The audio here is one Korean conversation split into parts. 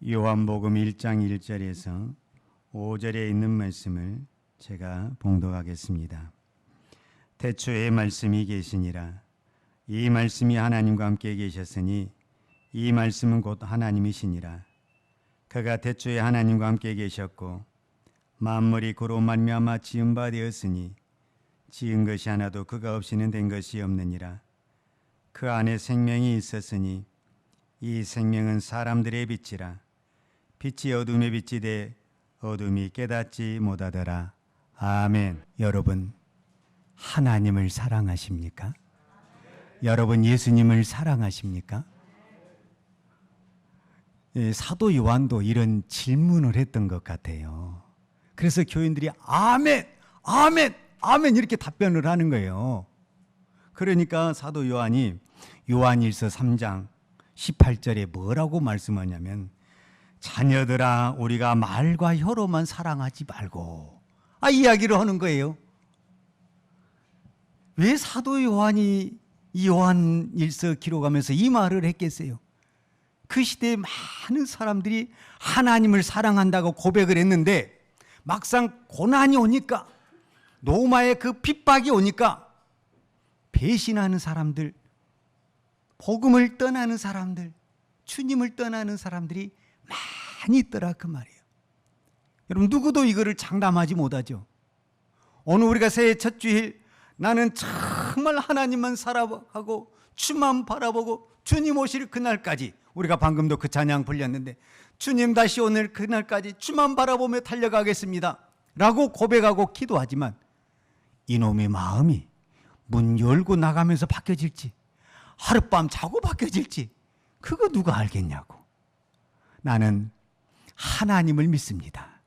요한복음 1장 1절에서 5절에 있는 말씀을 제가 봉독하겠습니다. 태초에 말씀이 계시니라. 이 말씀이 하나님과 함께 계셨으니 이 말씀은 곧 하나님이시니라. 그가 태초에 하나님과 함께 계셨고 만물이 그로 말미암아 지은 바 되었으니 지은 것이 하나도 그가 없이는 된 것이 없느니라. 그 안에 생명이 있었으니 이 생명은 사람들의 빛이라. 빛이 어둠에 비치되 어둠이 깨닫지 못하더라. 아멘. 여러분, 하나님을 사랑하십니까? 여러분, 예수님을 사랑하십니까? 사도 요한도 이런 질문을 했던 것 같아요. 그래서 교인들이 아멘, 아멘, 아멘 이렇게 답변을 하는 거예요. 그러니까 사도 요한이 요한일서 3장 18절에 뭐라고 말씀하냐면, 자녀들아 우리가 말과 혀로만 사랑하지 말고, 이야기를 하는 거예요. 왜 사도 요한이 이 요한일서 기록하면서 이 말을 했겠어요? 그 시대에 많은 사람들이 하나님을 사랑한다고 고백을 했는데 막상 고난이 오니까, 노마의 그 핍박이 오니까 배신하는 사람들, 복음을 떠나는 사람들, 주님을 떠나는 사람들이 많이 있더라 그 말이에요. 여러분, 누구도 이거를 장담하지 못하죠. 오늘 우리가 새해 첫 주일 나는 정말 하나님만 살아가고 주만 바라보고 주님 오실 그날까지, 우리가 방금도 그 찬양 불렸는데 주님 다시 오늘 그날까지 주만 바라보며 달려가겠습니다 라고 고백하고 기도하지만 이놈의 마음이 문 열고 나가면서 바뀌어질지, 하룻밤 자고 바뀌어질지 그거 누가 알겠냐고. 나는 하나님을 믿습니다.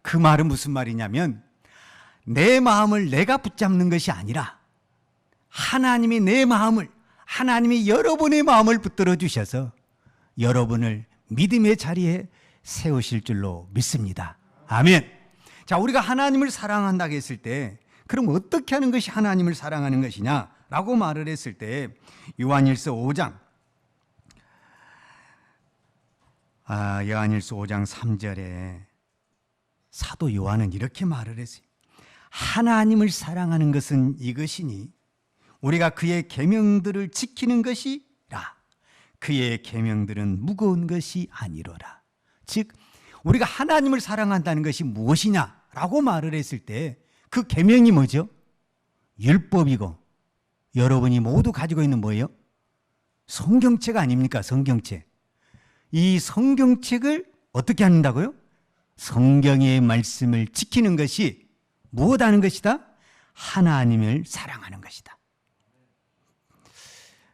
그 말은 무슨 말이냐면, 내 마음을 내가 붙잡는 것이 아니라 하나님이 내 마음을, 하나님이 여러분의 마음을 붙들어 주셔서 여러분을 믿음의 자리에 세우실 줄로 믿습니다. 아멘. 자, 우리가 하나님을 사랑한다고 했을 때 그럼 어떻게 하는 것이 하나님을 사랑하는 것이냐라고 말을 했을 때 요한일서 5장 요한일서 5장 3절에 사도 요한은 이렇게 말을 했어요. 하나님을 사랑하는 것은 이것이니 우리가 그의 계명들을 지키는 것이라. 그의 계명들은 무거운 것이 아니로라. 즉 우리가 하나님을 사랑한다는 것이 무엇이냐라고 말을 했을 때 그 계명이 뭐죠? 율법이고, 여러분이 모두 가지고 있는 뭐예요? 성경책 아닙니까? 성경책. 이 성경책을 어떻게 한다고요? 성경의 말씀을 지키는 것이 무엇 하는 것이다? 하나님을 사랑하는 것이다.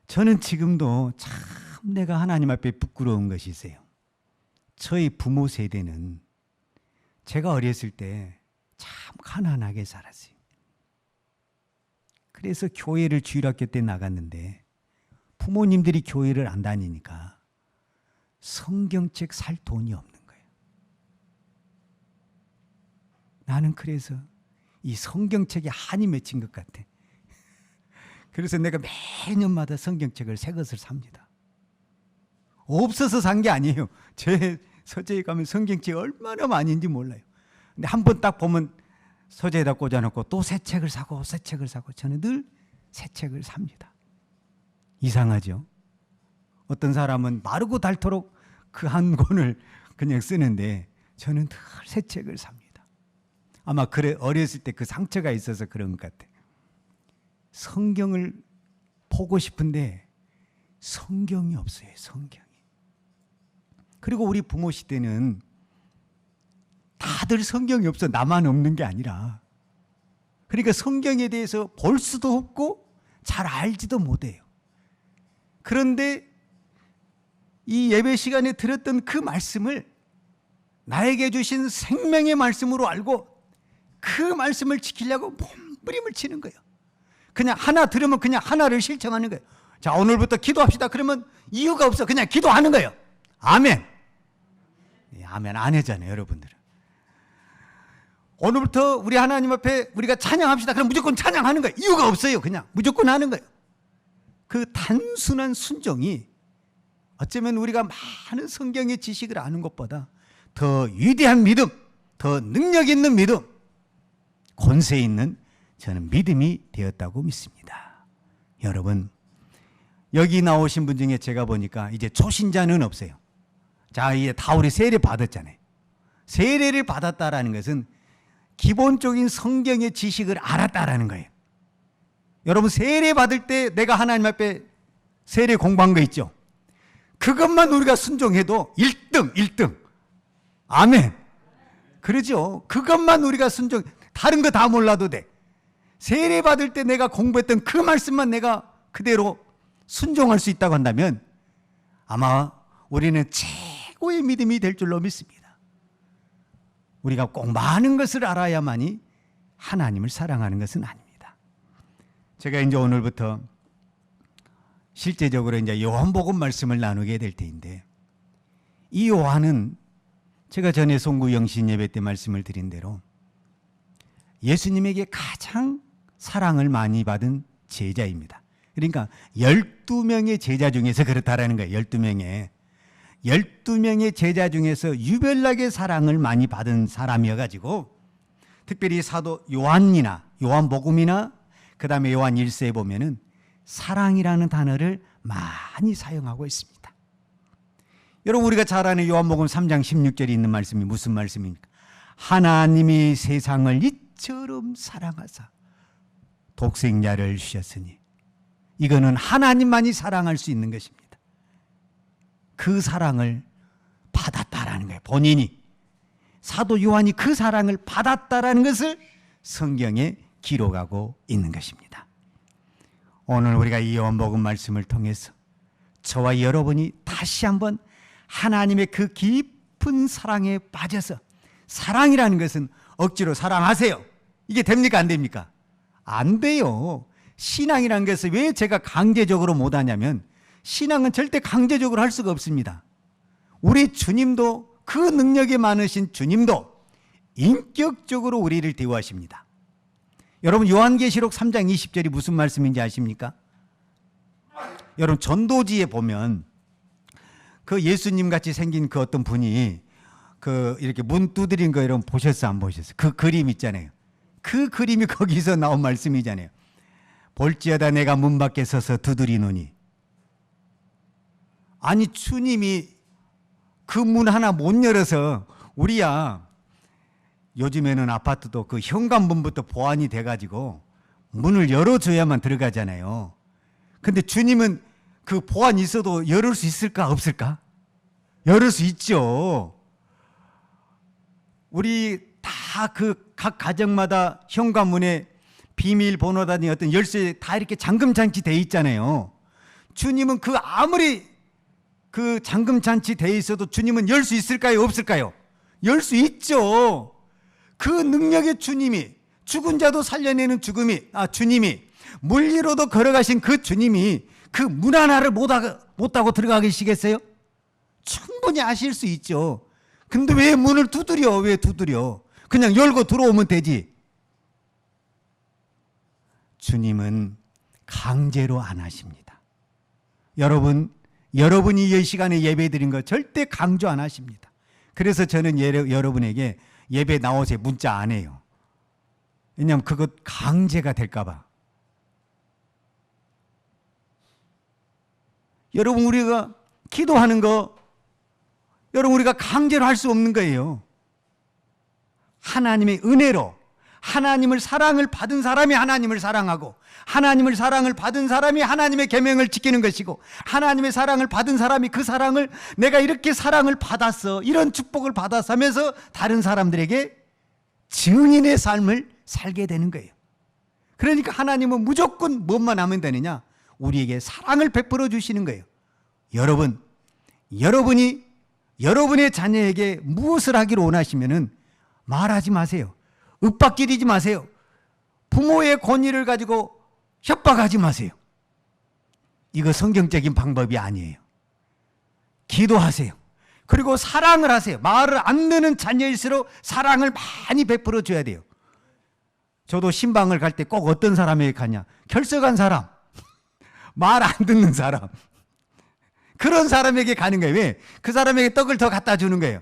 저는 지금도 참 내가 하나님 앞에 부끄러운 것이 있어요. 저희 부모 세대는 제가 어렸을 때 참 가난하게 살았어요. 그래서 교회를 주일학교 때 나갔는데 부모님들이 교회를 안 다니니까 성경책 살 돈이 없는 거예요. 나는 그래서 이 성경책에 한이 맺힌 것 같아. 그래서 내가 매년마다 성경책을 새 것을 삽니다. 없어서 산 게 아니에요. 제 서재에 가면 성경책이 얼마나 많은지 몰라요. 근데 한 번 딱 보면 서재에다 꽂아놓고 또 새 책을 사고 새 책을 사고, 저는 늘 새 책을 삽니다. 이상하죠? 어떤 사람은 마르고 닳도록 그 한 권을 그냥 쓰는데 저는 늘 새 책을 삽니다. 아마 그래, 어렸을 때 그 상처가 있어서 그런 것 같아요. 성경을 보고 싶은데 성경이 없어요. 성경이. 그리고 우리 부모 시대는 다들 성경이 없어 나만 없는 게 아니라, 그러니까 성경에 대해서 볼 수도 없고 잘 알지도 못해요. 그런데 이 예배 시간에 들었던 그 말씀을 나에게 주신 생명의 말씀으로 알고 그 말씀을 지키려고 몸부림을 치는 거예요. 그냥 하나 들으면 그냥 하나를 실천하는 거예요. 자, 오늘부터 기도합시다. 그러면 이유가 없어. 그냥 기도하는 거예요. 아멘. 아멘 안 하잖아요, 여러분들은. 오늘부터 우리 하나님 앞에 우리가 찬양합시다. 그럼 무조건 찬양하는 거예요. 이유가 없어요. 그냥 무조건 하는 거예요. 그 단순한 순종이 어쩌면 우리가 많은 성경의 지식을 아는 것보다 더 위대한 믿음, 더 능력 있는 믿음, 권세 있는 저는 믿음이 되었다고 믿습니다. 여러분, 여기 나오신 분 중에 제가 보니까 이제 초신자는 없어요. 자, 이제 다 우리 세례 받았잖아요. 세례를 받았다라는 것은 기본적인 성경의 지식을 알았다라는 거예요. 여러분, 세례 받을 때 내가 하나님 앞에 세례 공부한 거 있죠? 그것만 우리가 순종해도 1등. 아멘. 그러죠. 그것만 우리가 다른 거 다 몰라도 돼. 세례 받을 때 내가 공부했던 그 말씀만 내가 그대로 순종할 수 있다고 한다면 아마 우리는 최고의 믿음이 될 줄로 믿습니다. 우리가 꼭 많은 것을 알아야만이 하나님을 사랑하는 것은 아닙니다. 제가 이제 오늘부터 실제적으로 이제 요한복음 말씀을 나누게 될 때인데, 이 요한은 제가 전에 송구 영신 예배 때 말씀을 드린 대로 예수님에게 가장 사랑을 많이 받은 제자입니다. 그러니까 12명의 제자 중에서 그렇다라는 거예요. 12명의 제자 중에서 유별나게 사랑을 많이 받은 사람이어가지고, 특별히 사도 요한이나 요한복음이나 그 다음에 요한 1서에 보면은 사랑이라는 단어를 많이 사용하고 있습니다. 여러분, 우리가 잘 아는 요한복음 3장 16절에 있는 말씀이 무슨 말씀입니까? 하나님이 세상을 이처럼 사랑하사 독생자를 주셨으니. 이거는 하나님만이 사랑할 수 있는 것입니다. 그 사랑을 받았다라는 거예요. 본인이. 사도 요한이 그 사랑을 받았다라는 것을 성경에 기록하고 있는 것입니다. 오늘 우리가 이 요한복음 말씀을 통해서 저와 여러분이 다시 한번 하나님의 그 깊은 사랑에 빠져서, 사랑이라는 것은 억지로 사랑하세요, 이게 됩니까 안 됩니까? 안 돼요. 신앙이라는 것을 왜 제가 강제적으로 못하냐면, 신앙은 절대 강제적으로 할 수가 없습니다. 우리 주님도, 그 능력이 많으신 주님도 인격적으로 우리를 대우하십니다. 여러분, 요한계시록 3장 20절이 무슨 말씀인지 아십니까? 여러분, 전도지에 보면 그 예수님 같이 생긴 그 어떤 분이 그 이렇게 문 두드린 거 여러분 보셨어요, 안 보셨어요? 그 그림 있잖아요. 그 그림이 거기서 나온 말씀이잖아요. 볼지어다 내가 문 밖에 서서 두드리노니. 아니, 주님이 그 문 하나 못 열어서, 우리야 요즘에는 아파트도 그 현관문부터 보안이 돼가지고 문을 열어줘야만 들어가잖아요. 근데 주님은 그 보안이 있어도 열을 수 있을까 없을까? 열을 수 있죠. 우리 다 그 각 가정마다 현관문에 비밀번호단위 어떤 열쇠 다 이렇게 잠금장치 돼 있잖아요. 주님은 그 아무리 그 잠금장치 돼 있어도 주님은 열 수 있을까요 없을까요? 열 수 있죠. 그 능력의 주님이, 죽은 자도 살려내는 주님이, 물리로도 걸어가신 그 주님이 그 문 하나를 못 따고 들어가 계시겠어요? 충분히 아실 수 있죠. 근데 왜 문을 두드려? 왜 두드려? 그냥 열고 들어오면 되지. 주님은 강제로 안 하십니다. 여러분이 이 시간에 예배 드린 거 절대 강조 안 하십니다. 그래서 저는 여러분에게 예배 나오세요 문자 안 해요. 왜냐하면 그것 강제가 될까 봐. 여러분, 우리가 기도하는 거, 여러분, 우리가 강제로 할 수 없는 거예요. 하나님의 은혜로, 하나님을 사랑을 받은 사람이 하나님을 사랑하고, 하나님을 사랑을 받은 사람이 하나님의 계명을 지키는 것이고, 하나님의 사랑을 받은 사람이 그 사랑을, 내가 이렇게 사랑을 받았어, 이런 축복을 받았어 하면서 다른 사람들에게 증인의 삶을 살게 되는 거예요. 그러니까 하나님은 무조건 뭐만 하면 되느냐? 우리에게 사랑을 베풀어 주시는 거예요. 여러분이 여러분의 자녀에게 무엇을 하기를 원하시면은 말하지 마세요. 윽박지르지 마세요. 부모의 권위를 가지고 협박하지 마세요. 이거 성경적인 방법이 아니에요. 기도하세요. 그리고 사랑을 하세요. 말을 안 듣는 자녀일수록 사랑을 많이 베풀어 줘야 돼요. 저도 신방을 갈 때 꼭 어떤 사람에게 가냐? 결석한 사람, 말 안 듣는 사람. 그런 사람에게 가는 거예요. 왜? 그 사람에게 떡을 더 갖다 주는 거예요.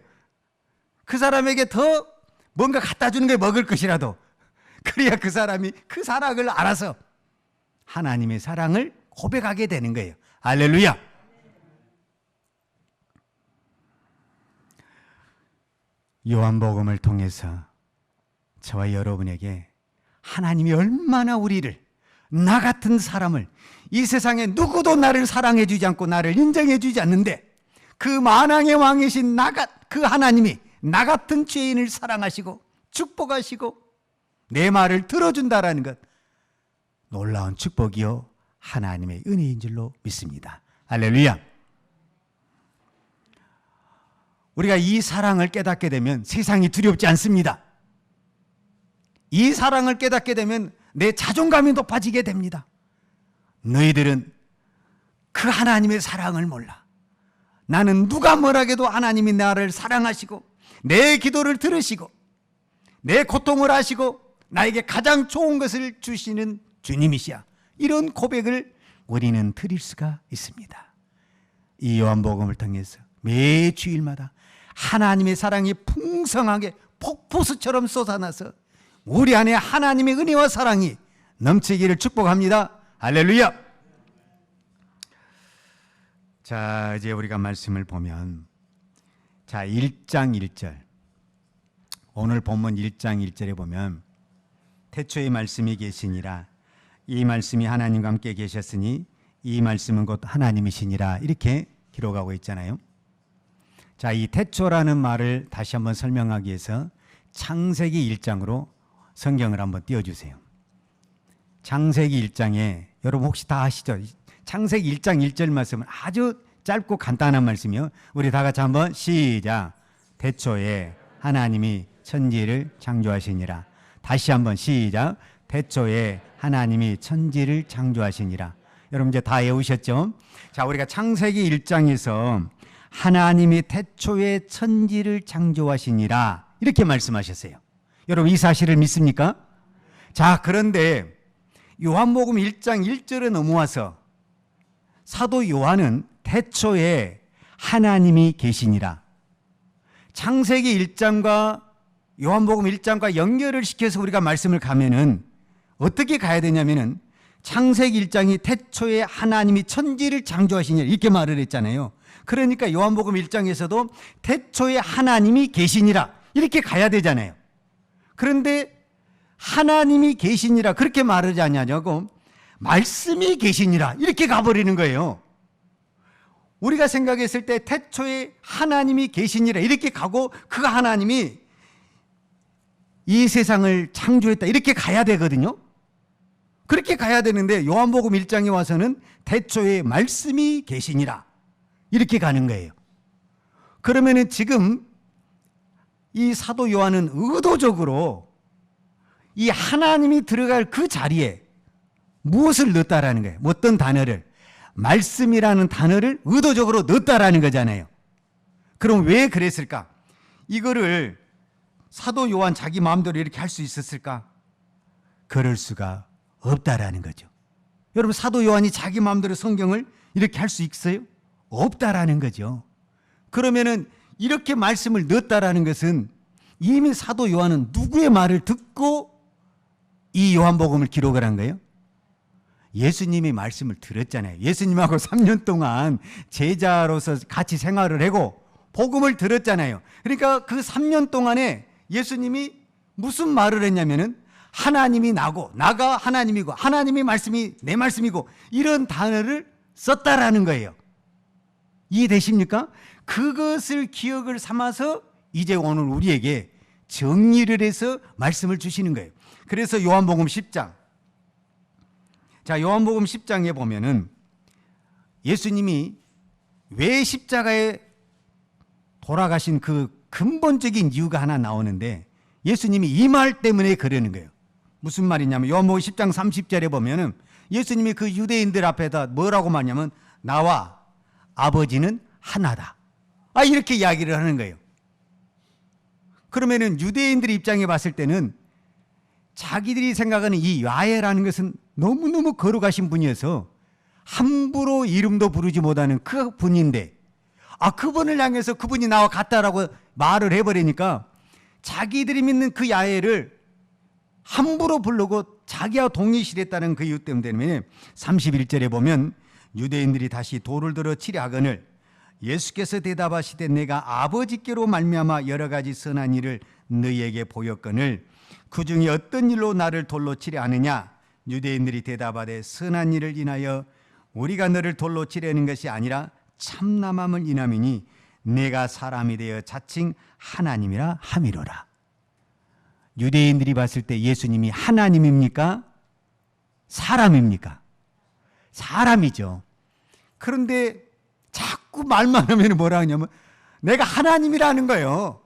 그 사람에게 더 뭔가 갖다 주는 거예요. 먹을 것이라도. 그래야 그 사람이 그 사랑을 알아서 하나님의 사랑을 고백하게 되는 거예요. 할렐루야. 요한복음을 통해서 저와 여러분에게 하나님이 얼마나 우리를, 나 같은 사람을, 이 세상에 누구도 나를 사랑해 주지 않고 나를 인정해 주지 않는데 그 만왕의 왕이신 그 하나님이 나 같은 죄인을 사랑하시고 축복하시고 내 말을 들어준다라는 것, 놀라운 축복이요 하나님의 은혜인 줄로 믿습니다. 할렐루야. 우리가 이 사랑을 깨닫게 되면 세상이 두렵지 않습니다. 이 사랑을 깨닫게 되면 내 자존감이 높아지게 됩니다. 너희들은 그 하나님의 사랑을 몰라. 나는 누가 뭐라해도 하나님이 나를 사랑하시고 내 기도를 들으시고 내 고통을 아시고 나에게 가장 좋은 것을 주시는 주님이시야. 이런 고백을 우리는 드릴 수가 있습니다. 이 요한복음을 통해서 매 주일마다 하나님의 사랑이 풍성하게 폭포수처럼 쏟아나서 우리 안에 하나님의 은혜와 사랑이 넘치기를 축복합니다. 할렐루야. 자, 이제 우리가 말씀을 보면, 자, 1장 1절, 오늘 본문 1장 1절에 보면 태초에 말씀이 계시니라, 이 말씀이 하나님과 함께 계셨으니 이 말씀은 곧 하나님이시니라, 이렇게 기록하고 있잖아요. 자, 이 태초라는 말을 다시 한번 설명하기 위해서 창세기 1장으로 성경을 한번 띄워주세요. 창세기 1장에 여러분 혹시 다 아시죠? 창세기 1장 1절 말씀은 아주 짧고 간단한 말씀이요. 우리 다 같이 한번 시작. 태초에 하나님이 천지를 창조하시니라. 다시 한번 시작. 태초에 하나님이 천지를 창조하시니라. 여러분 이제 다 외우셨죠? 자, 우리가 창세기 1장에서 하나님이 태초에 천지를 창조하시니라 이렇게 말씀하셨어요. 여러분 이 사실을 믿습니까? 자, 그런데 요한복음 1장 1절에 넘어와서 사도 요한은 태초에 하나님이 계시니라, 창세기 1장과 요한복음 1장과 연결을 시켜서 우리가 말씀을 가면은 어떻게 가야 되냐면은 창세기 1장이 태초에 하나님이 천지를 창조하시니라 이렇게 말을 했잖아요. 그러니까 요한복음 1장에서도 태초에 하나님이 계시니라 이렇게 가야 되잖아요. 그런데 하나님이 계시니라 그렇게 말하지 않냐고 말씀이 계시니라 이렇게 가버리는 거예요. 우리가 생각했을 때 태초에 하나님이 계시니라 이렇게 가고 그 하나님이 이 세상을 창조했다 이렇게 가야 되거든요. 그렇게 가야 되는데 요한복음 1장에 와서는 태초에 말씀이 계시니라 이렇게 가는 거예요. 그러면은 지금 이 사도 요한은 의도적으로 이 하나님이 들어갈 그 자리에 무엇을 넣었다라는 거예요? 어떤 단어를? 말씀이라는 단어를 의도적으로 넣었다라는 거잖아요. 그럼 왜 그랬을까? 이거를 사도 요한 자기 마음대로 이렇게 할 수 있었을까? 그럴 수가 없다라는 거죠. 여러분 사도 요한이 자기 마음대로 성경을 이렇게 할 수 있어요? 없다라는 거죠. 그러면은 이렇게 말씀을 넣었다라는 것은 이미 사도 요한은 누구의 말을 듣고 이 요한복음을 기록을 한 거예요? 예수님이 말씀을 들었잖아요. 예수님하고 3년 동안 제자로서 같이 생활을 하고 복음을 들었잖아요. 그러니까 그 3년 동안에 예수님이 무슨 말을 했냐면은 하나님이 나고 나가 하나님이고 하나님의 말씀이 내 말씀이고 이런 단어를 썼다라는 거예요. 이해되십니까? 그것을 기억을 삼아서 이제 오늘 우리에게 정리를 해서 말씀을 주시는 거예요. 그래서 요한복음 10장, 자, 요한복음 10장에 보면은 예수님이 왜 십자가에 돌아가신 그 근본적인 이유가 하나 나오는데 예수님이 이 말 때문에 그러는 거예요. 무슨 말이냐면 요한복음 10장 30절에 보면은 예수님이 그 유대인들 앞에다 뭐라고 말하냐면 나와 아버지는 하나다. 이렇게 이야기를 하는 거예요. 그러면은 유대인들의 입장에 봤을 때는 자기들이 생각하는 이 야훼라는 것은 너무너무 거룩하신 분이어서 함부로 이름도 부르지 못하는 그 분인데, 그분을 향해서 그분이 나와 같다라고 말을 해버리니까 자기들이 믿는 그 야훼를 함부로 부르고 자기와 동의실했다는 그 이유 때문에 31절에 보면 유대인들이 다시 돌을 들어 치려 하거늘 예수께서 대답하시되 내가 아버지께로 말미암아 여러 가지 선한 일을 너희에게 보였거늘 그 중에 어떤 일로 나를 돌로 치려 하느냐. 유대인들이 대답하되 선한 일을 인하여 우리가 너를 돌로 치려는 것이 아니라 참남함을 인함이니 내가 사람이 되어 자칭 하나님이라 함이로라. 유대인들이 봤을 때 예수님이 하나님입니까? 사람입니까? 사람이죠. 그런데 자꾸 말만 하면 뭐라 하냐면 내가 하나님이라는 거예요.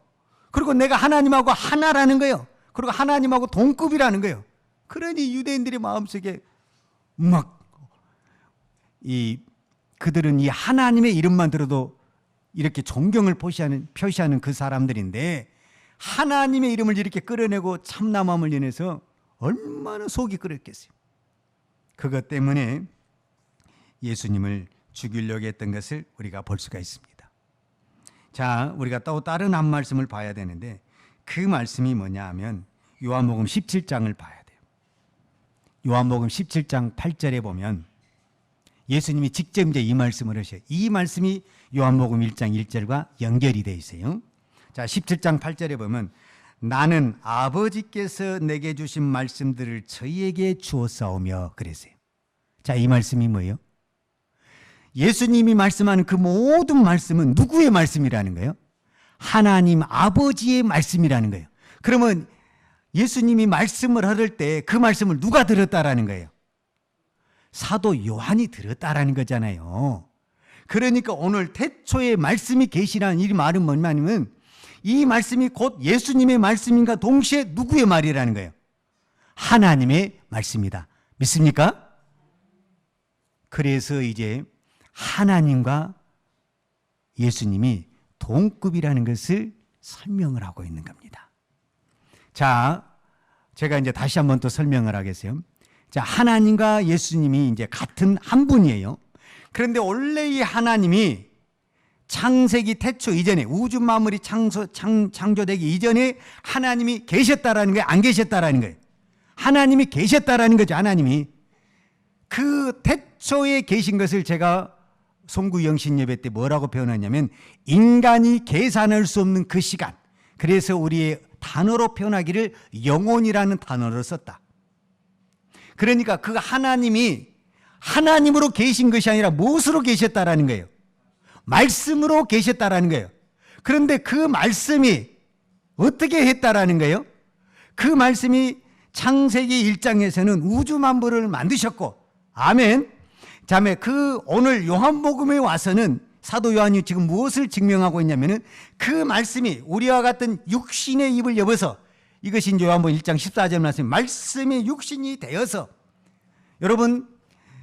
그리고 내가 하나님하고 하나라는 거예요. 그리고 하나님하고 동급이라는 거예요. 그러니 유대인들의 마음속에 그들은 이 하나님의 이름만 들어도 이렇게 존경을 표시하는 그 사람들인데 하나님의 이름을 이렇게 끌어내고 참남함을 인해서 얼마나 속이 끓였겠어요. 그것 때문에 예수님을 죽이려고 했던 것을 우리가 볼 수가 있습니다. 자, 우리가 또 다른 한 말씀을 봐야 되는데 그 말씀이 뭐냐 하면 요한복음 17장을 봐야 돼요. 요한복음 17장 8절에 보면 예수님이 직접 이제 이 말씀을 하셔요. 이 말씀이 요한복음 1장 1절과 연결이 되어 있어요. 자, 17장 8절에 보면 나는 아버지께서 내게 주신 말씀들을 저희에게 주었사오며 그랬어요. 자, 이 말씀이 뭐예요? 예수님이 말씀하는 그 모든 말씀은 누구의 말씀이라는 거예요? 하나님 아버지의 말씀이라는 거예요. 그러면 예수님이 말씀을 하실 때 그 말씀을 누가 들었다라는 거예요? 사도 요한이 들었다라는 거잖아요. 그러니까 오늘 태초에 말씀이 계시라는 이 말은 뭐냐면 이 말씀이 곧 예수님의 말씀인가 동시에 누구의 말이라는 거예요? 하나님의 말씀이다. 믿습니까? 그래서 이제 하나님과 예수님이 동급이라는 것을 설명을 하고 있는 겁니다. 자, 제가 이제 다시 한번 또 설명을 하겠어요. 자, 하나님과 예수님이 이제 같은 한 분이에요. 그런데 원래 이 하나님이 창세기 태초 이전에 우주 만물이 창조되기 이전에 하나님이 계셨다라는 거예요? 안 계셨다라는 거예요? 하나님이 계셨다라는 거죠. 하나님이 그 태초에 계신 것을 제가 송구 영신 예배 때 뭐라고 표현하냐면 인간이 계산할 수 없는 그 시간, 그래서 우리의 단어로 표현하기를 영혼이라는 단어를 썼다. 그러니까 그 하나님이 하나님으로 계신 것이 아니라 무엇으로 계셨다라는 거예요? 말씀으로 계셨다라는 거예요. 그런데 그 말씀이 어떻게 했다라는 거예요? 그 말씀이 창세기 1장에서는 우주 만물을 만드셨고, 아멘. 자매, 그 오늘 요한복음에 와서는 사도 요한이 지금 무엇을 증명하고 있냐면은 그 말씀이 우리와 같은 육신의 입을 여어서, 이것이 이제 요한복음 1장 14절 말씀, 말씀이 육신이 되어서, 여러분,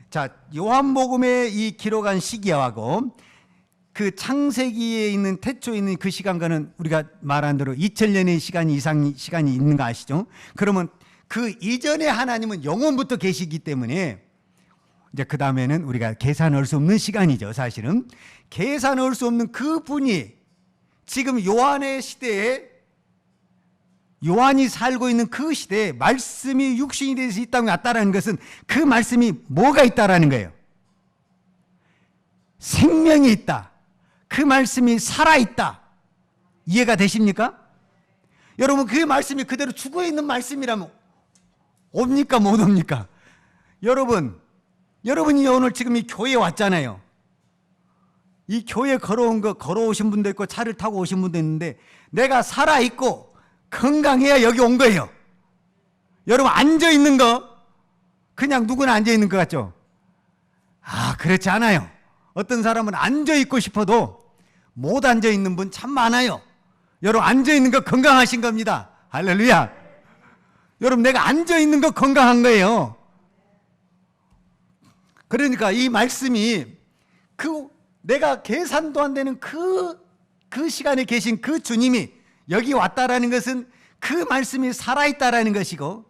자, 요한복음에 이 기록한 시기하고 그 창세기에 있는 태초에 있는 그 시간과는 우리가 말한 대로 2000년의 시간이 있는 거 아시죠? 그러면 그 이전에 하나님은 영원부터 계시기 때문에 이제 그 다음에는 우리가 계산할 수 없는 시간이죠. 사실은 계산할 수 없는 그 분이 지금 요한의 시대에, 요한이 살고 있는 그 시대에 말씀이 육신이 돼서 이 땅에 왔다라는 것은 그 말씀이 뭐가 있다라는 거예요? 생명이 있다. 그 말씀이 살아있다. 이해가 되십니까? 여러분, 그 말씀이 그대로 죽어있는 말씀이라면 옵니까 못 옵니까? 여러분이 오늘 지금 이 교회에 왔잖아요. 이 교회 걸어오신 분도 있고 차를 타고 오신 분도 있는데 내가 살아있고 건강해야 여기 온 거예요. 여러분, 앉아있는 거 그냥 누구나 앉아있는 것 같죠? 그렇지 않아요. 어떤 사람은 앉아있고 싶어도 못 앉아있는 분 참 많아요. 여러분, 앉아있는 거 건강하신 겁니다. 할렐루야. 여러분, 내가 앉아있는 거 건강한 거예요. 그러니까 이 말씀이 내가 계산도 안 되는 그 시간에 계신 그 주님이 여기 왔다라는 것은 그 말씀이 살아있다라는 것이고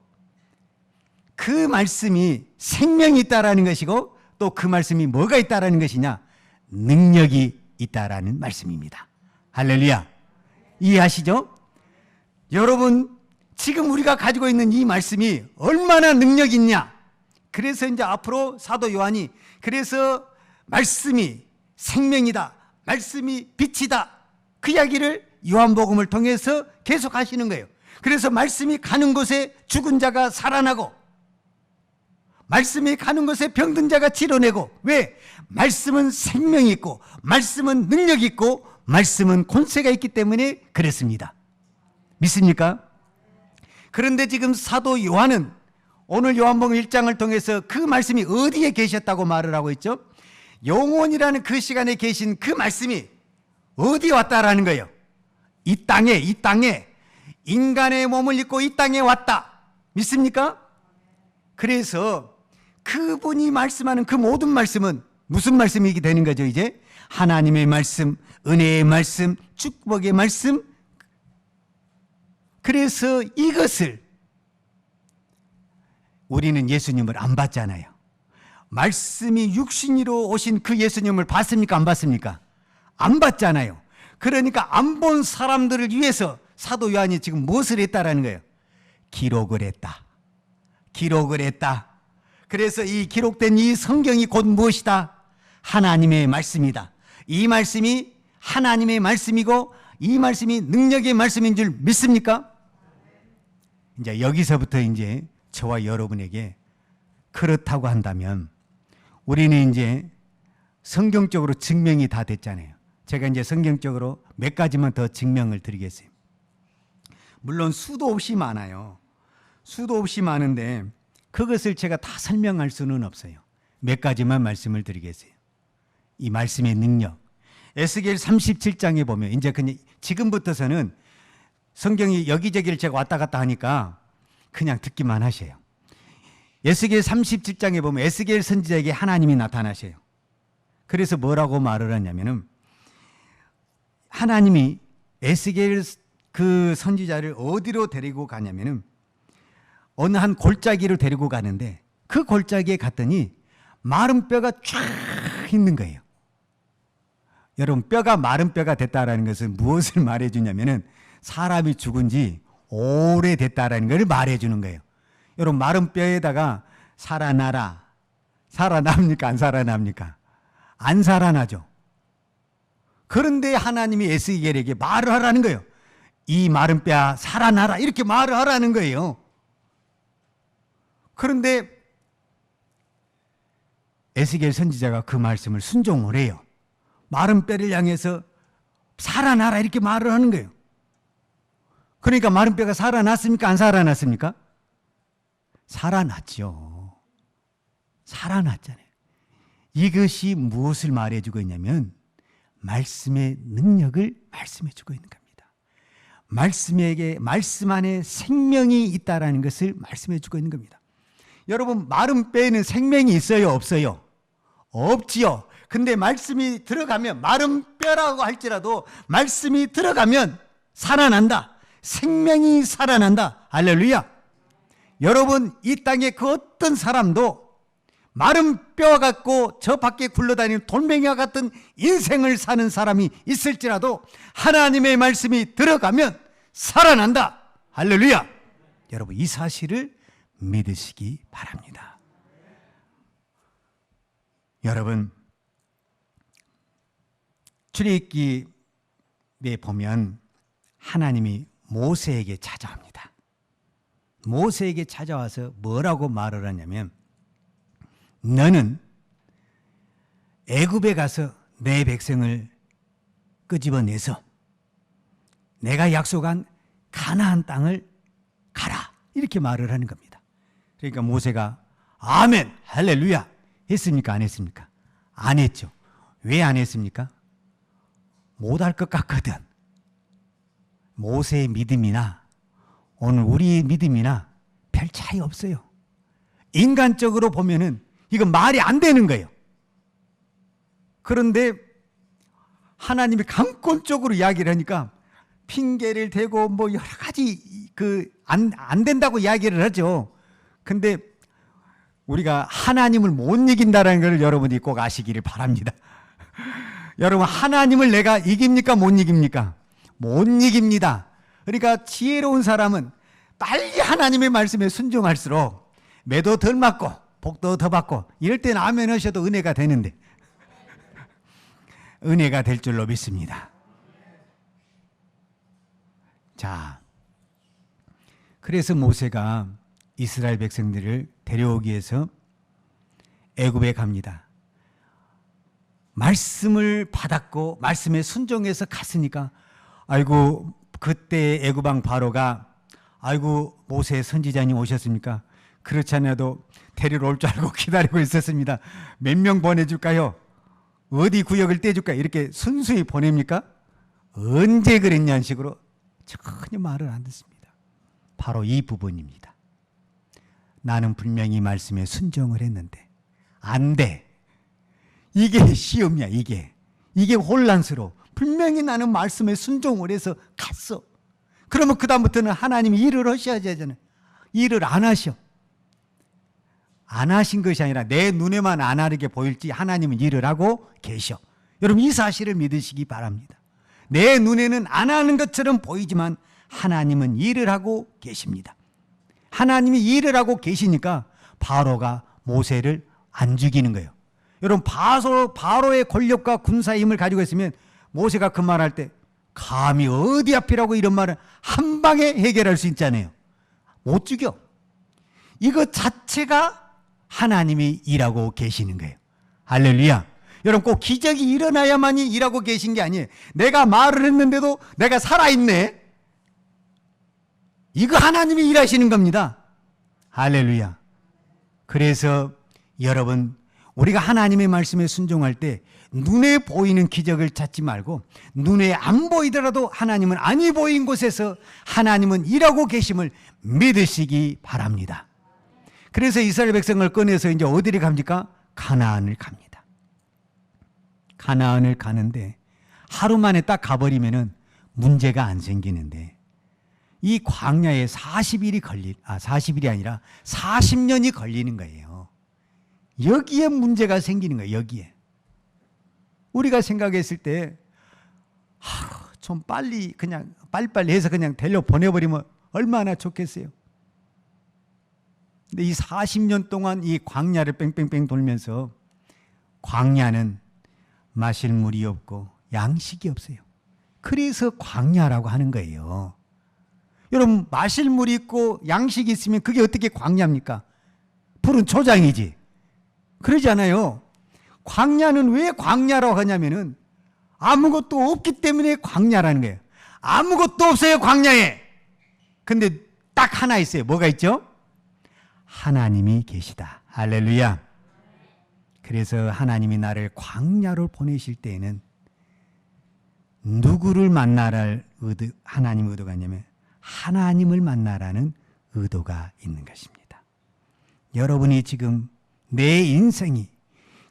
그 말씀이 생명이 있다라는 것이고 또 그 말씀이 뭐가 있다라는 것이냐? 능력이 있다라는 말씀입니다. 할렐루야. 이해하시죠? 여러분, 지금 우리가 가지고 있는 이 말씀이 얼마나 능력이 있냐? 그래서 이제 앞으로 사도 요한이 그래서 말씀이 생명이다, 말씀이 빛이다, 그 이야기를 요한복음을 통해서 계속 하시는 거예요. 그래서 말씀이 가는 곳에 죽은 자가 살아나고, 말씀이 가는 곳에 병든 자가 치료내고. 왜? 말씀은 생명이 있고, 말씀은 능력이 있고, 말씀은 권세가 있기 때문에 그랬습니다. 믿습니까? 그런데 지금 사도 요한은 오늘 요한복음 1장을 통해서 그 말씀이 어디에 계셨다고 말을 하고 있죠? 영원이라는 그 시간에 계신 그 말씀이 어디에 왔다라는 거예요? 이 땅에 인간의 몸을 입고 이 땅에 왔다. 믿습니까? 그래서 그분이 말씀하는 그 모든 말씀은 무슨 말씀이게 되는 거죠? 이제 하나님의 말씀, 은혜의 말씀, 축복의 말씀. 그래서 이것을 우리는 예수님을 안 봤잖아요. 말씀이 육신으로 오신 그 예수님을 봤습니까? 안 봤습니까? 안 봤잖아요. 그러니까 안 본 사람들을 위해서 사도 요한이 지금 무엇을 했다라는 거예요? 기록을 했다. 기록을 했다. 그래서 이 기록된 이 성경이 곧 무엇이다? 하나님의 말씀이다. 이 말씀이 하나님의 말씀이고 이 말씀이 능력의 말씀인 줄 믿습니까? 이제 여기서부터 이제 저와 여러분에게 그렇다고 한다면 우리는 이제 성경적으로 증명이 다 됐잖아요. 제가 이제 성경적으로 몇 가지만 더 증명을 드리겠어요. 물론 수도 없이 많아요. 수도 없이 많은데 그것을 제가 다 설명할 수는 없어요. 몇 가지만 말씀을 드리겠어요. 이 말씀의 능력. 에스겔 37장에 보면 이제 그냥 지금부터서는 성경이 여기저기를 제가 왔다 갔다 하니까 그냥 듣기만 하세요. 에스겔 37장에 보면 에스겔 선지자에게 하나님이 나타나셔요. 그래서 뭐라고 말을 하냐면은 하나님이 에스겔 그 선지자를 어디로 데리고 가냐면은 어느 한 골짜기로 데리고 가는데 그 골짜기에 갔더니 마른 뼈가 쫙 있는 거예요. 여러분, 뼈가 마른 뼈가 됐다라는 것은 무엇을 말해주냐면은 사람이 죽은 지 오래됐다라는 걸 말해주는 거예요. 여러분, 마른 뼈에다가 살아나라. 살아납니까? 안 살아납니까? 안 살아나죠. 그런데 하나님이 에스겔에게 말을 하라는 거예요. 이 마른 뼈야 살아나라. 이렇게 말을 하라는 거예요. 그런데 에스겔 선지자가 그 말씀을 순종을 해요. 마른 뼈를 향해서 살아나라 이렇게 말을 하는 거예요. 그러니까 마른 뼈가 살아났습니까? 안 살아났습니까? 살아났죠. 살아났잖아요. 이것이 무엇을 말해주고 있냐면 말씀의 능력을 말씀해주고 있는 겁니다. 말씀 안에 생명이 있다라는 것을 말씀해주고 있는 겁니다. 여러분, 마른 뼈에는 생명이 있어요? 없어요? 없지요. 근데 말씀이 들어가면, 마른 뼈라고 할지라도 말씀이 들어가면 살아난다. 생명이 살아난다. 할렐루야. 여러분, 이 땅에 그 어떤 사람도 마른 뼈와 같고 저 밖에 굴러다니는 돌멩이와 같은 인생을 사는 사람이 있을지라도 하나님의 말씀이 들어가면 살아난다. 할렐루야. 여러분, 이 사실을 믿으시기 바랍니다. 여러분, 출애굽기에 보면 하나님이 모세에게 찾아옵니다. 모세에게 찾아와서 뭐라고 말을 하냐면 너는 애굽에 가서 내 백성을 끄집어내서 내가 약속한 가나안 땅을 가라. 이렇게 말을 하는 겁니다. 그러니까 모세가 아멘, 할렐루야 했습니까? 안 했습니까? 안 했죠. 왜 안 했습니까? 못할 것 같거든. 모세의 믿음이나 오늘 우리의 믿음이나 별 차이 없어요. 인간적으로 보면은 이건 말이 안 되는 거예요. 그런데 하나님이 강권적으로 이야기를 하니까 핑계를 대고 뭐 여러 가지 안 된다고 이야기를 하죠. 근데 우리가 하나님을 못 이긴다는 걸 여러분이 꼭 아시기를 바랍니다. 여러분, 하나님을 내가 이깁니까? 못 이깁니까? 못 이깁니다. 그러니까 지혜로운 사람은 빨리 하나님의 말씀에 순종할수록 매도 덜 맞고 복도 더 받고, 이럴 때는 아멘 하셔도 은혜가 되는데 은혜가 될 줄로 믿습니다. 자, 그래서 모세가 이스라엘 백성들을 데려오기 위해서 애굽에 갑니다. 말씀을 받았고 말씀에 순종해서 갔으니까, 아이고 그때 애굽 왕 바로가 아이고 모세 선지자님 오셨습니까? 그렇지 않아도 데리러 올 줄 알고 기다리고 있었습니다. 몇 명 보내줄까요? 어디 구역을 떼줄까요? 이렇게 순수히 보냅니까? 언제 그랬냐는 식으로 전혀 말을 안 듣습니다. 바로 이 부분입니다. 나는 분명히 말씀에 순종을 했는데 안 돼. 이게 시험이야. 이게 혼란스러워. 분명히 나는 말씀에 순종을 해서 갔어. 그러면 그 다음부터는 하나님이 일을 하셔야 되잖아요. 일을 안 하셔. 안 하신 것이 아니라 내 눈에만 안 하게 보일지 하나님은 일을 하고 계셔. 여러분, 이 사실을 믿으시기 바랍니다. 내 눈에는 안 하는 것처럼 보이지만 하나님은 일을 하고 계십니다. 하나님이 일을 하고 계시니까 바로가 모세를 안 죽이는 거예요. 여러분, 바로의 권력과 군사의 힘을 가지고 있으면 모세가 그 말할 때 감히 어디 앞이라고 이런 말을 한 방에 해결할 수 있잖아요. 못 죽여. 이것 자체가 하나님이 일하고 계시는 거예요. 할렐루야. 여러분, 꼭 기적이 일어나야만이 일하고 계신 게 아니에요. 내가 말을 했는데도 내가 살아있네. 이거 하나님이 일하시는 겁니다. 할렐루야. 그래서 여러분, 우리가 하나님의 말씀에 순종할 때 눈에 보이는 기적을 찾지 말고 눈에 안 보이더라도 하나님은 아니 보인 곳에서 하나님은 일하고 계심을 믿으시기 바랍니다. 그래서 이스라엘 백성을 꺼내서 이제 어디를 갑니까? 가나안을 갑니다. 가나안을 가는데 하루 만에 딱 가버리면은 문제가 안 생기는데 이 광야에 40일이 아니라 40년이 걸리는 거예요. 여기에 문제가 생기는 거예요. 여기에. 우리가 생각했을 때 좀 빨리빨리 해서 그냥 데려 보내버리면 얼마나 좋겠어요. 근데 이 40년 동안 이 광야를 뺑뺑뺑 돌면서 광야는 마실 물이 없고 양식이 없어요. 그래서 광야라고 하는 거예요. 여러분, 마실 물이 있고 양식이 있으면 그게 어떻게 광야입니까? 푸른 초장이지. 그러지 않아요. 광야는 왜 광야라고 하냐면은 아무것도 없기 때문에 광야라는 거예요. 아무것도 없어요, 광야에. 근데 딱 하나 있어요. 뭐가 있죠? 하나님이 계시다. 할렐루야. 그래서 하나님이 나를 광야로 보내실 때에는 누구를 만나랄 하나님 의도가 있냐면 하나님을 만나라는 의도가 있는 것입니다. 여러분이 지금 내 인생이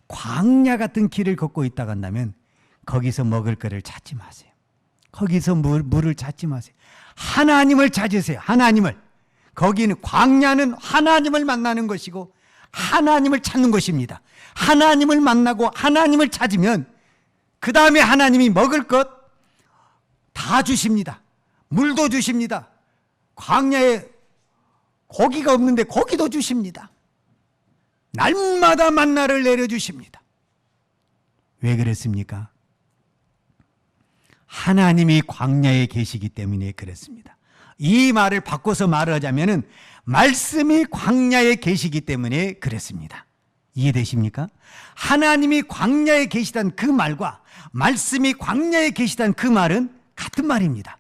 광야 같은 길을 걷고 있다고 한다면 거기서 먹을 거를 찾지 마세요. 거기서 물을 찾지 마세요. 하나님을 찾으세요. 하나님을. 거기는 광야는 하나님을 만나는 것이고 하나님을 찾는 것입니다. 하나님을 만나고 하나님을 찾으면 그 다음에 하나님이 먹을 것 다 주십니다. 물도 주십니다. 광야에 고기가 없는데 고기도 주십니다. 날마다 만나를 내려주십니다. 왜 그랬습니까? 하나님이 광야에 계시기 때문에 그랬습니다. 이 말을 바꿔서 말을 하자면은 말씀이 광야에 계시기 때문에 그랬습니다. 이해되십니까? 하나님이 광야에 계시다는 그 말과 말씀이 광야에 계시다는 그 말은 같은 말입니다.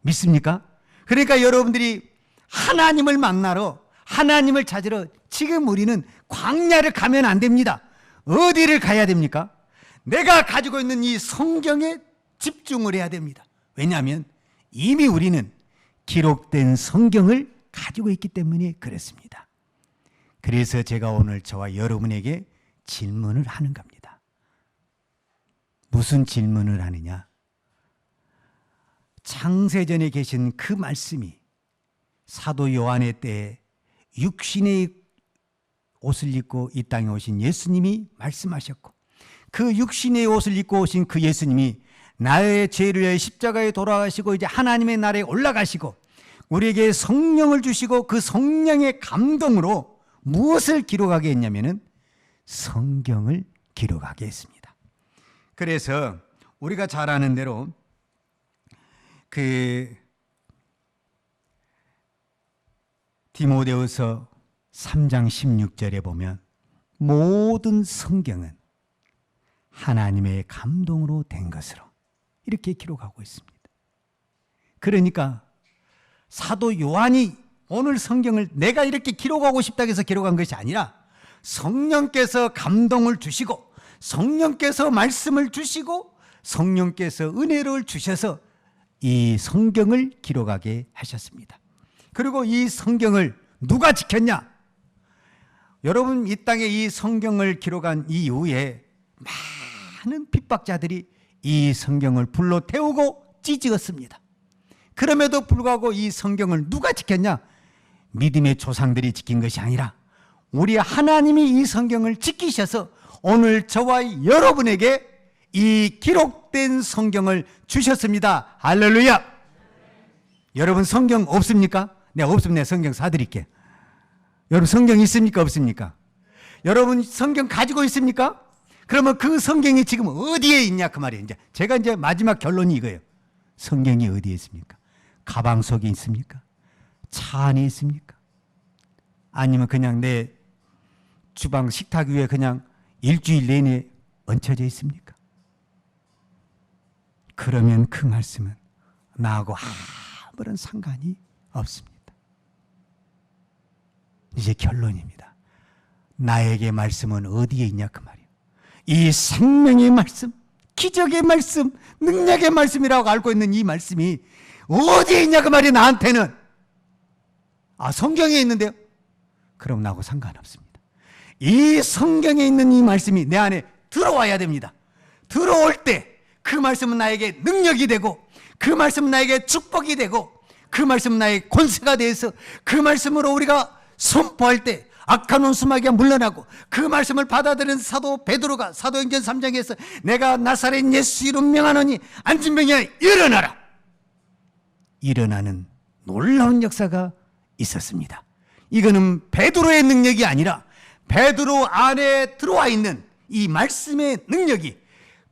믿습니까? 그러니까 여러분들이 하나님을 만나러, 하나님을 찾으러 지금 우리는 광야를 가면 안 됩니다. 어디를 가야 됩니까? 내가 가지고 있는 이 성경에 집중을 해야 됩니다. 왜냐하면 이미 우리는 기록된 성경을 가지고 있기 때문에 그렇습니다. 그래서 제가 오늘 저와 여러분에게 질문을 하는 겁니다. 무슨 질문을 하느냐? 창세전에 계신 그 말씀이 사도 요한의 때에 육신의 옷을 입고 이 땅에 오신 예수님이 말씀하셨고, 그 육신의 옷을 입고 오신 그 예수님이 나의 죄를 위해 십자가에 돌아가시고 이제 하나님의 나라에 올라가시고 우리에게 성령을 주시고 그 성령의 감동으로 무엇을 기록하게 했냐면은 성경을 기록하게 했습니다. 그래서 우리가 잘 아는 대로 그 디모데후서 3장 16절에 보면 모든 성경은 하나님의 감동으로 된 것으로 이렇게 기록하고 있습니다. 그러니까 사도 요한이 오늘 성경을 내가 이렇게 기록하고 싶다고 해서 기록한 것이 아니라 성령께서 감동을 주시고 성령께서 말씀을 주시고 성령께서 은혜를 주셔서 이 성경을 기록하게 하셨습니다. 그리고 이 성경을 누가 지켰냐? 여러분, 이 땅에 이 성경을 기록한 이후에 많은 핍박자들이 이 성경을 불로 태우고 찢었습니다. 그럼에도 불구하고 이 성경을 누가 지켰냐? 믿음의 조상들이 지킨 것이 아니라 우리 하나님이 이 성경을 지키셔서 오늘 저와 여러분에게 이 기록된 성경을 주셨습니다. 할렐루야! 여러분 성경 없습니까? 내가 없으면 내가 성경 사드릴게. 여러분 성경 있습니까? 없습니까? 여러분 성경 가지고 있습니까? 그러면 그 성경이 지금 어디에 있냐 그 말이에요. 제가 이제 마지막 결론이 이거예요. 성경이 어디에 있습니까? 가방 속에 있습니까? 차 안에 있습니까? 아니면 그냥 내 주방 식탁 위에 그냥 일주일 내내 얹혀져 있습니까? 그러면 그 말씀은 나하고 아무런 상관이 없습니다. 이제 결론입니다. 나에게 말씀은 어디에 있냐 그 말이에요. 이 생명의 말씀, 기적의 말씀, 능력의 말씀이라고 알고 있는 이 말씀이 어디에 있냐 그 말이에요. 나한테는. 성경에 있는데요? 그럼 나하고 상관없습니다. 이 성경에 있는 이 말씀이 내 안에 들어와야 됩니다. 들어올 때 그 말씀은 나에게 능력이 되고 그 말씀은 나에게 축복이 되고 그 말씀은 나의 권세가 되어서 그 말씀으로 우리가 선포할 때 악한 원수마귀가 물러나고 그 말씀을 받아들인 사도 베드로가 사도행전 3장에서 내가 나사렛 예수 이름 명하노니 앉은 병이야 일어나라. 일어나는 놀라운 역사가 있었습니다. 이거는 베드로의 능력이 아니라 베드로 안에 들어와 있는 이 말씀의 능력이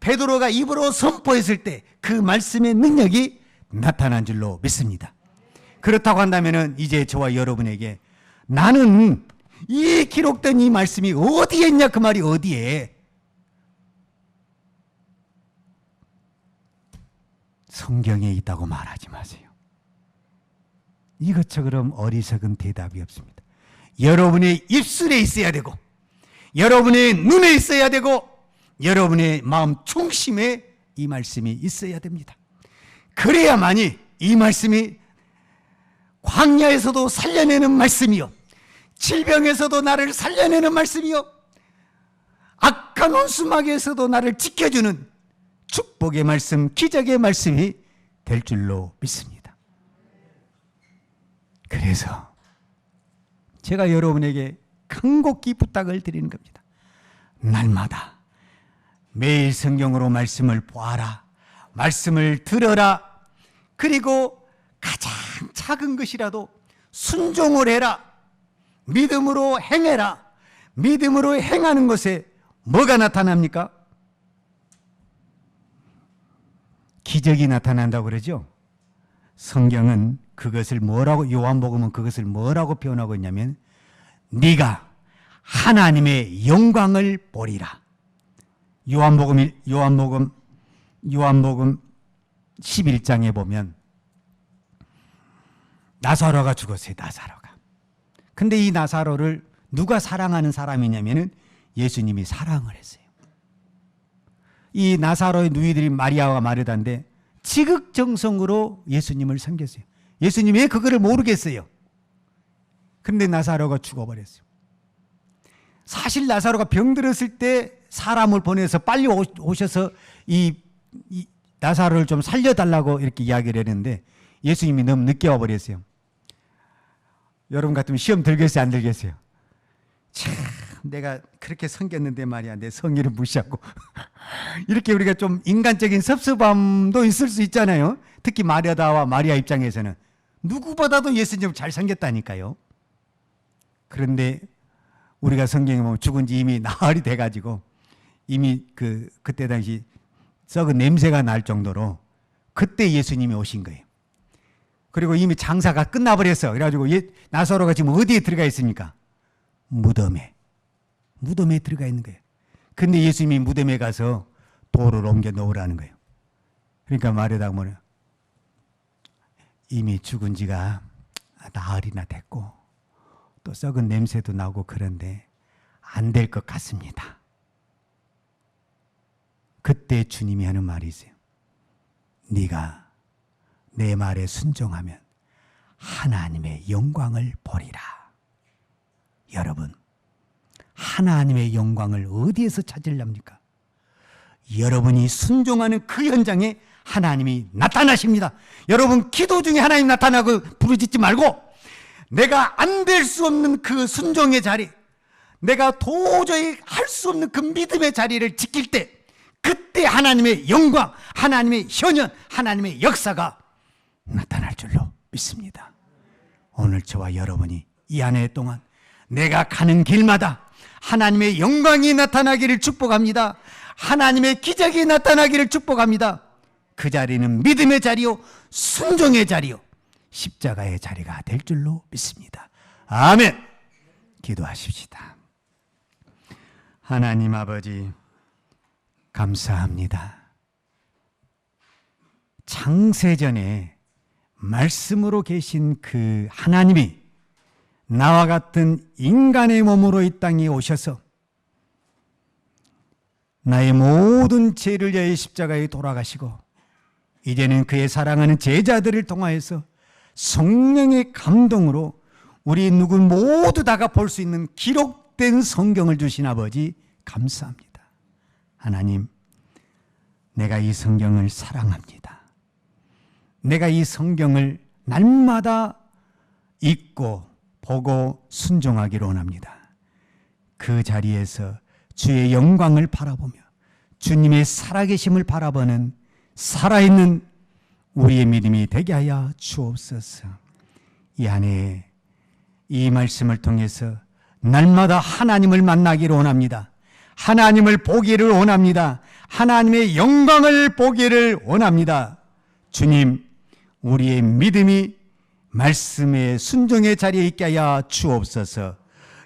베드로가 입으로 선포했을 때 그 말씀의 능력이 나타난 줄로 믿습니다. 그렇다고 한다면 이제 저와 여러분에게 나는 이 기록된 이 말씀이 어디에 있냐 그 말이 어디에? 성경에 있다고 말하지 마세요. 이것처럼 어리석은 대답이 없습니다. 여러분의 입술에 있어야 되고 여러분의 눈에 있어야 되고 여러분의 마음 중심에 이 말씀이 있어야 됩니다. 그래야만이 이 말씀이 광야에서도 살려내는 말씀이요 질병에서도 나를 살려내는 말씀이요 악한 원수마귀에서도 나를 지켜주는 축복의 말씀, 기적의 말씀이 될 줄로 믿습니다. 그래서 제가 여러분에게 간곡히 부탁을 드리는 겁니다. 날마다 매일 성경으로 말씀을 보아라. 말씀을 들어라. 그리고 가장 작은 것이라도 순종을 해라. 믿음으로 행해라. 믿음으로 행하는 것에 뭐가 나타납니까? 기적이 나타난다고 그러죠. 성경은 그것을 뭐라고, 요한복음은 그것을 뭐라고 표현하고 있냐면 네가 하나님의 영광을 보리라. 요한복음 11장에 보면 나사로가 죽었어요. 나사로가. 근데 이 나사로를 누가 사랑하는 사람이냐면은 예수님이 사랑을 했어요. 이 나사로의 누이들이 마리아와 마르다인데 지극정성으로 예수님을 섬겼어요. 예수님이 왜 그거를 모르겠어요. 근데 나사로가 죽어버렸어요. 사실 나사로가 병들었을 때 사람을 보내서 빨리 오셔서 이 나사로를 좀 살려달라고 이렇게 이야기를 했는데 예수님이 너무 늦게 와버렸어요. 여러분 같으면 시험 들겠어요? 안 들겠어요? 참 내가 그렇게 섬겼는데 말이야, 내 성의를 무시하고. 이렇게 우리가 좀 인간적인 섭섭함도 있을 수 있잖아요. 특히 마르다와 마리아 입장에서는 누구보다도 예수님을 잘 섬겼다니까요. 그런데 우리가 성경에 보면 죽은 지 이미 나흘이 돼가지고 이미 그때 당시 썩은 냄새가 날 정도로 그때 예수님이 오신 거예요. 그리고 이미 장사가 끝나버렸어. 그래가지고 나사로가 지금 어디에 들어가 있습니까? 무덤에 들어가 있는 거예요. 근데 예수님이 무덤에 가서 돌을 옮겨 놓으라는 거예요. 그러니까 마르다가 뭐냐, 이미 죽은 지가 나흘이나 됐고 또 썩은 냄새도 나고 그런데 안 될 것 같습니다. 그때 주님이 하는 말이 있어요. 네가 내 말에 순종하면 하나님의 영광을 보리라. 여러분, 하나님의 영광을 어디에서 찾으렵니까? 여러분이 순종하는 그 현장에 하나님이 나타나십니다. 여러분, 기도 중에 하나님 나타나고 부르짖지 말고 내가 안 될 수 없는 그 순종의 자리, 내가 도저히 할 수 없는 그 믿음의 자리를 지킬 때 그때 하나님의 영광, 하나님의 현현, 하나님의 역사가 나타날 줄로 믿습니다. 오늘 저와 여러분이 이 한 해 동안 내가 가는 길마다 하나님의 영광이 나타나기를 축복합니다. 하나님의 기적이 나타나기를 축복합니다. 그 자리는 믿음의 자리요, 순종의 자리요, 십자가의 자리가 될 줄로 믿습니다. 아멘. 기도하십시다. 하나님 아버지, 감사합니다. 창세전에 말씀으로 계신 그 하나님이 나와 같은 인간의 몸으로 이 땅에 오셔서 나의 모든 죄를 위하여 십자가에 돌아가시고 이제는 그의 사랑하는 제자들을 통하여서 성령의 감동으로 우리 누구 모두 다가 볼 수 있는 기록된 성경을 주신 아버지, 감사합니다. 하나님, 내가 이 성경을 사랑합니다. 내가 이 성경을 날마다 읽고 보고 순종하기를 원합니다. 그 자리에서 주의 영광을 바라보며 주님의 살아계심을 바라보는 살아있는 우리의 믿음이 되게 하여 주옵소서. 이 한 해 이 말씀을 통해서 날마다 하나님을 만나기를 원합니다. 하나님을 보기를 원합니다. 하나님의 영광을 보기를 원합니다. 주님, 우리의 믿음이 말씀의 순종의 자리에 있게 하여 주옵소서.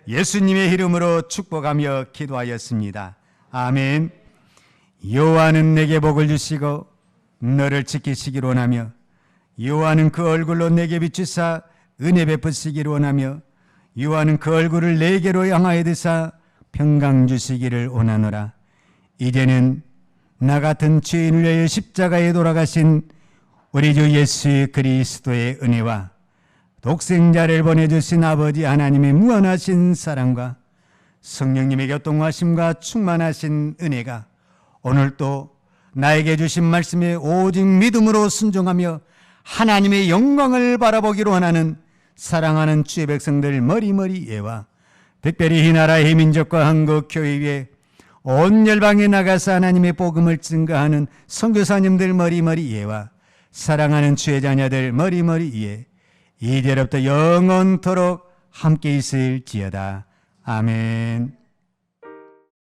예수님의 이름으로 축복하며 기도하였습니다. 아멘. 여호와는 내게 복을 주시고 너를 지키시기를 원하며 여호와는 그 얼굴로 내게 비추사 은혜 베푸시기를 원하며 여호와는 그 얼굴을 내게로 향하여 드사 평강 주시기를 원하노라. 이제는 나 같은 죄인을 위하여 십자가에 돌아가신 우리 주 예수 그리스도의 은혜와 독생자를 보내주신 아버지 하나님의 무한하신 사랑과 성령님의 교통하심과 충만하신 은혜가 오늘도 나에게 주신 말씀에 오직 믿음으로 순종하며 하나님의 영광을 바라보기로 원하는 사랑하는 주의 백성들 머리머리 예와 특별히 이 나라의 민족과 한국 교회 위에 온 열방에 나가서 하나님의 복음을 증거하는 선교사님들 머리머리 예와 사랑하는 주의 자녀들 머리머리 예, 이제로부터 영원토록 함께 있을지어다. 아멘.